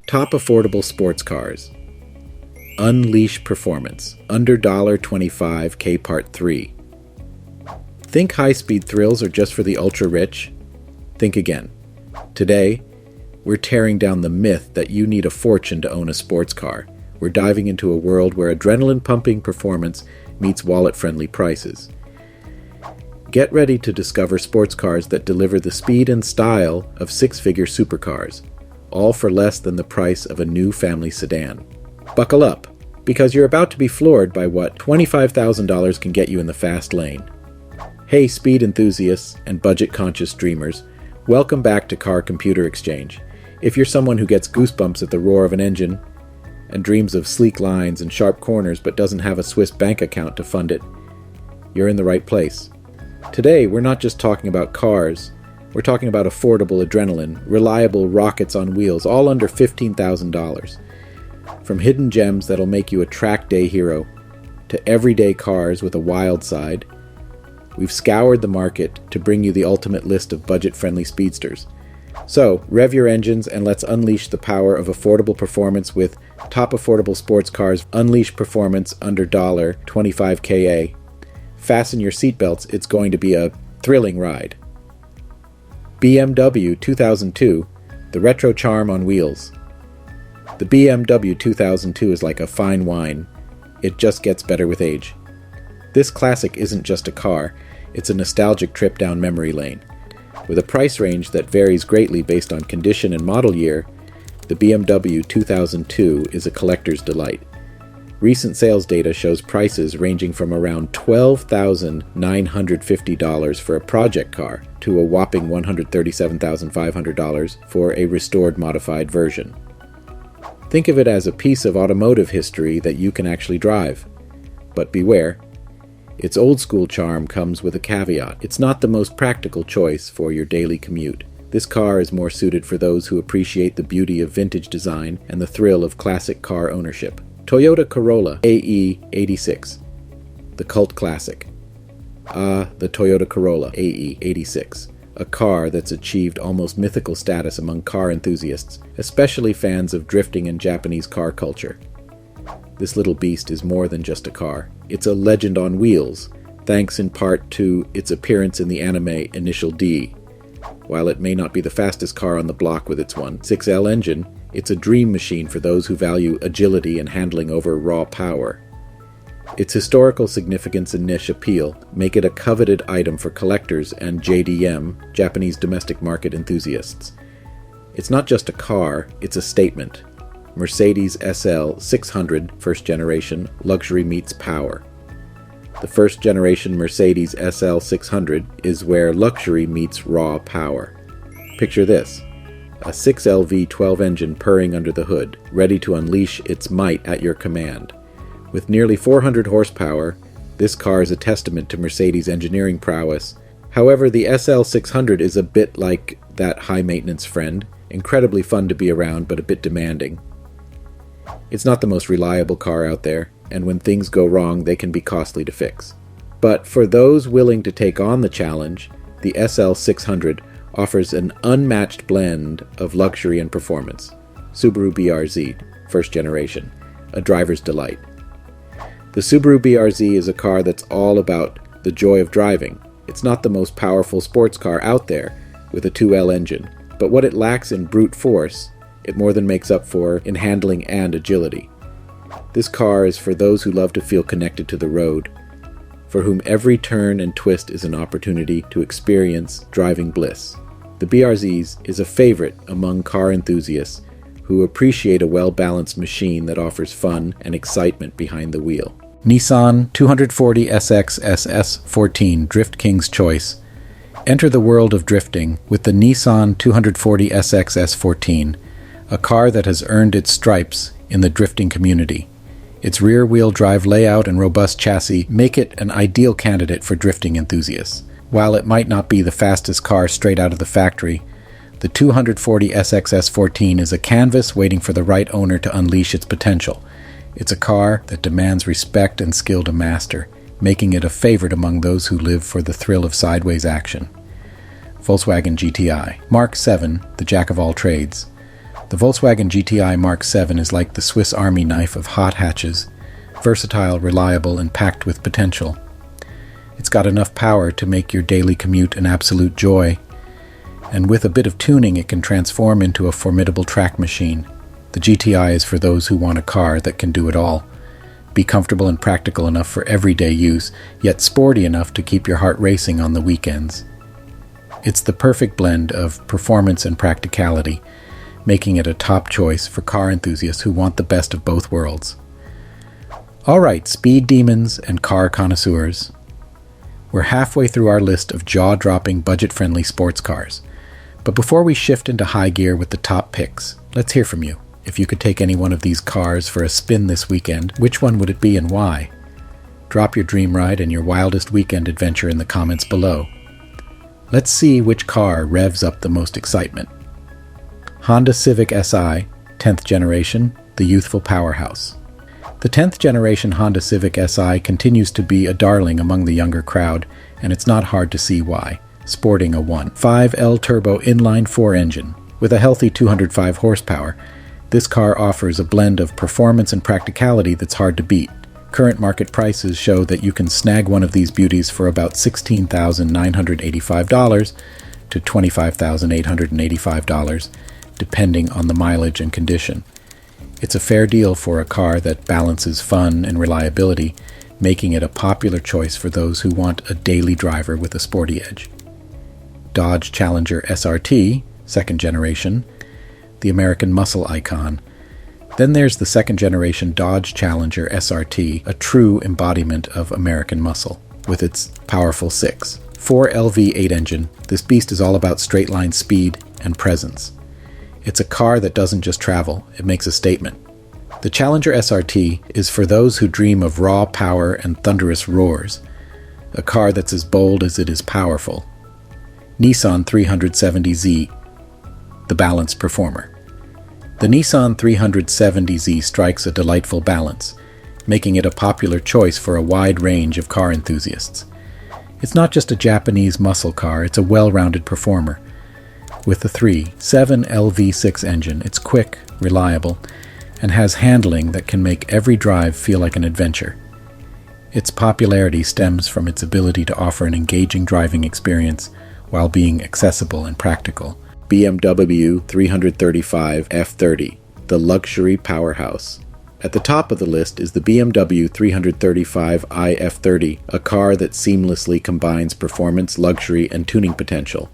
Top affordable sports cars. Unleash performance. Under $25K Part 3. Think high-speed thrills are just for the ultra-rich? Think again. Today, we're tearing down the myth that you need a fortune to own a sports car. We're diving into a world where adrenaline-pumping performance meets wallet-friendly prices. Get ready to discover sports cars that deliver the speed and style of six-figure supercars, all for less than the price of a new family sedan. Buckle up, because you're about to be floored by what $25,000 can get you in the fast lane. Hey speed enthusiasts and budget-conscious dreamers, welcome back to Car Computer Exchange. If you're someone who gets goosebumps at the roar of an engine and dreams of sleek lines and sharp corners but doesn't have a Swiss bank account to fund it, you're in the right place. Today, we're not just talking about cars, we're talking about affordable adrenaline, reliable rockets on wheels, all under $15,000. From hidden gems that'll make you a track day hero, to everyday cars with a wild side, we've scoured the market to bring you the ultimate list of budget-friendly speedsters. So, rev your engines and let's unleash the power of affordable performance with top affordable sports cars. Unleash performance under $25K. Fasten your seatbelts, it's going to be a thrilling ride. BMW 2002, the retro charm on wheels. The BMW 2002 is like a fine wine. It just gets better with age. This classic isn't just a car, it's a nostalgic trip down memory lane. With a price range that varies greatly based on condition and model year, the BMW 2002 is a collector's delight. Recent sales data shows prices ranging from around $12,950 for a project car to a whopping $137,500 for a restored modified version. Think of it as a piece of automotive history that you can actually drive. But beware, its old-school charm comes with a caveat. It's not the most practical choice for your daily commute. This car is more suited for those who appreciate the beauty of vintage design and the thrill of classic car ownership. Toyota Corolla AE86, the cult classic. The Toyota Corolla AE86, a car that's achieved almost mythical status among car enthusiasts, especially fans of drifting and Japanese car culture. This little beast is more than just a car. It's a legend on wheels, thanks in part to its appearance in the anime Initial D. While it may not be the fastest car on the block with its 1.6L engine, it's a dream machine for those who value agility and handling over raw power. Its historical significance and niche appeal make it a coveted item for collectors and JDM, Japanese domestic market enthusiasts. It's not just a car, it's a statement. Mercedes SL 600 first generation luxury meets power. The first generation Mercedes SL 600 is where luxury meets raw power. Picture this, a 6L V12 engine purring under the hood, ready to unleash its might at your command. With nearly 400 horsepower, this car is a testament to Mercedes' engineering prowess. However, the SL 600 is a bit like that high-maintenance friend, incredibly fun to be around but a bit demanding. It's not the most reliable car out there, and when things go wrong, they can be costly to fix. But for those willing to take on the challenge, the SL 600 offers an unmatched blend of luxury and performance. Subaru BRZ, first generation, a driver's delight. The Subaru BRZ is a car that's all about the joy of driving. It's not the most powerful sports car out there with a 2L engine, but what it lacks in brute force, it more than makes up for in handling and agility. This car is for those who love to feel connected to the road, for whom every turn and twist is an opportunity to experience driving bliss. The BRZ is a favorite among car enthusiasts who appreciate a well-balanced machine that offers fun and excitement behind the wheel. Nissan 240SX SS14 Drift King's Choice. Enter the world of drifting with the Nissan 240SX S14, a car that has earned its stripes in the drifting community. Its rear-wheel drive layout and robust chassis make it an ideal candidate for drifting enthusiasts. While it might not be the fastest car straight out of the factory, the 240SX S14 is a canvas waiting for the right owner to unleash its potential. It's a car that demands respect and skill to master, making it a favorite among those who live for the thrill of sideways action. Volkswagen GTI Mark 7, the jack of all trades. The Volkswagen GTI Mark 7 is like the Swiss Army knife of hot hatches, versatile, reliable, and packed with potential. It's got enough power to make your daily commute an absolute joy, and with a bit of tuning it can transform into a formidable track machine. The GTI is for those who want a car that can do it all. Be comfortable and practical enough for everyday use, yet sporty enough to keep your heart racing on the weekends. It's the perfect blend of performance and practicality, making it a top choice for car enthusiasts who want the best of both worlds. Alright, speed demons and car connoisseurs. We're halfway through our list of jaw-dropping, budget-friendly sports cars. But before we shift into high gear with the top picks, let's hear from you. If you could take any one of these cars for a spin this weekend, which one would it be and why? Drop your dream ride and your wildest weekend adventure in the comments below. Let's see which car revs up the most excitement. Honda Civic SI, 10th generation, the youthful powerhouse. The 10th generation Honda Civic SI continues to be a darling among the younger crowd, and it's not hard to see why. Sporting a 1.5L turbo inline-4 engine with a healthy 205 horsepower, this car offers a blend of performance and practicality that's hard to beat. Current market prices show that you can snag one of these beauties for about $16,985 to $25,885, depending on the mileage and condition. It's a fair deal for a car that balances fun and reliability, making it a popular choice for those who want a daily driver with a sporty edge. Dodge Challenger SRT, 2nd generation, the American muscle icon. Then there's the 2nd generation Dodge Challenger SRT, a true embodiment of American muscle, with its powerful 6.4 LV8 engine. This beast is all about straight-line speed and presence. It's a car that doesn't just travel, it makes a statement. The Challenger SRT is for those who dream of raw power and thunderous roars, a car that's as bold as it is powerful. Nissan 370Z, the balanced performer. The Nissan 370Z strikes a delightful balance, making it a popular choice for a wide range of car enthusiasts. It's not just a Japanese muscle car, it's a well-rounded performer. With the 3.7 LV6 engine, it's quick, reliable, and has handling that can make every drive feel like an adventure. Its popularity stems from its ability to offer an engaging driving experience while being accessible and practical. BMW 335 F30, the luxury powerhouse. At the top of the list is the BMW 335i F30, a car that seamlessly combines performance, luxury, and tuning potential.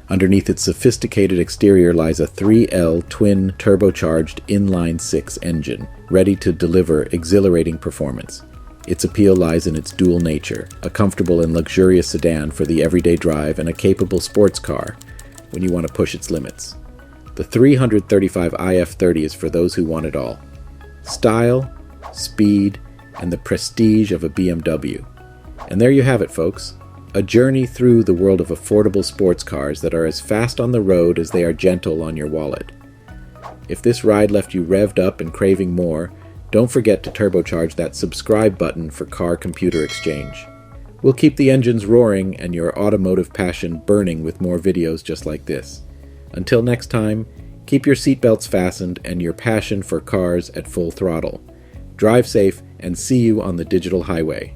Underneath its sophisticated exterior lies a 3L twin turbocharged inline-6 engine, ready to deliver exhilarating performance. Its appeal lies in its dual nature, a comfortable and luxurious sedan for the everyday drive and a capable sports car when you want to push its limits. The 335i F30 is for those who want it all. Style, speed, and the prestige of a BMW. And there you have it, folks. A journey through the world of affordable sports cars that are as fast on the road as they are gentle on your wallet. If this ride left you revved up and craving more, don't forget to turbocharge that subscribe button for Car Computer Exchange. We'll keep the engines roaring and your automotive passion burning with more videos just like this. Until next time, keep your seatbelts fastened and your passion for cars at full throttle. Drive safe and see you on the digital highway.